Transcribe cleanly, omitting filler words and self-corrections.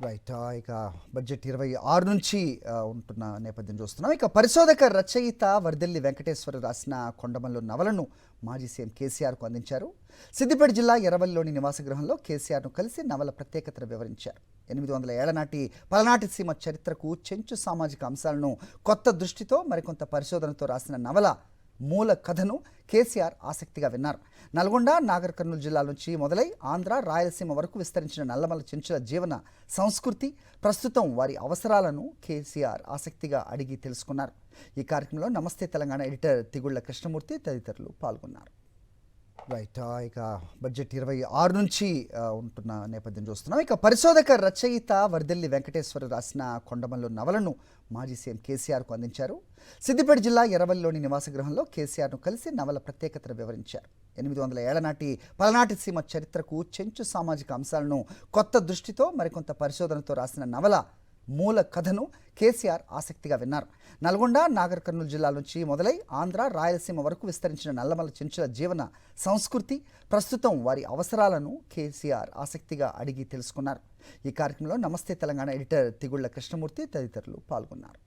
Right. ఇక budget 26 నుంచి ఉంటున్న నేపథ్యం చూస్తున్నాం. ఇక పరిశోధక రచయిత వర్దెల్లి వెంకటేశ్వర రాసిన కొండమల్లు నవలను మాజీ సీఎం కేసీఆర్కు అందించారు. సిద్దిపేట జిల్లా ఎర్రవల్లిలోని నివాస గృహంలో కేసీఆర్ను కలిసి నవల ప్రత్యేకతను వివరించారు. 800 ఏళ్ల నాటి పలనాటి సీమ చరిత్రకు చెంచు సామాజిక అంశాలను కొత్త దృష్టితో మరికొంత పరిశోధనతో రాసిన నవల మూల కథను కేసీఆర్ ఆసక్తిగా విన్నారు. నల్గొండ, నాగర్ కర్నూలు జిల్లాల నుంచి మొదలై ఆంధ్ర, రాయలసీమ వరకు విస్తరించిన నల్లమల్ల చెంచుల జీవన సంస్కృతి, ప్రస్తుతం వారి అవసరాలను కేసీఆర్ ఆసక్తిగా అడిగి తెలుసుకున్నారు. ఈ కార్యక్రమంలో నమస్తే తెలంగాణ ఎడిటర్ తిగుళ్ల కృష్ణమూర్తి తదితరులు పాల్గొన్నారు. రైట్. ఇక బడ్జెట్ 26 నుంచి ఉంటున్న నేపథ్యం చూస్తున్నాం. ఇక పరిశోధక రచయిత వర్దెల్లి వెంకటేశ్వర రాసిన కొండమల్లు నవలను మాజీ సీఎం కేసీఆర్కు అందించారు. సిద్దిపేట జిల్లా ఎర్రవల్లిలోని నివాస గృహంలో కేసీఆర్ను కలిసి నవల ప్రత్యేకతను వివరించారు. 800 ఏళ్ల నాటి పలనాటి సీమ చరిత్రకు చెంచు సామాజిక అంశాలను కొత్త దృష్టితో మరికొంత పరిశోధనతో రాసిన నవల మూల కథను కేసీఆర్ ఆసక్తిగా విన్నారు. నల్గొండ, నాగర్ కర్నూలు జిల్లాల నుంచి మొదలై ఆంధ్ర, రాయలసీమ వరకు విస్తరించిన నల్లమల్ల చెంచుల జీవన సంస్కృతి, ప్రస్తుతం వారి అవసరాలను కేసీఆర్ ఆసక్తిగా అడిగి తెలుసుకున్నారు. ఈ కార్యక్రమంలో నమస్తే తెలంగాణ ఎడిటర్ తిగుళ్ల కృష్ణమూర్తి తదితరులు పాల్గొన్నారు.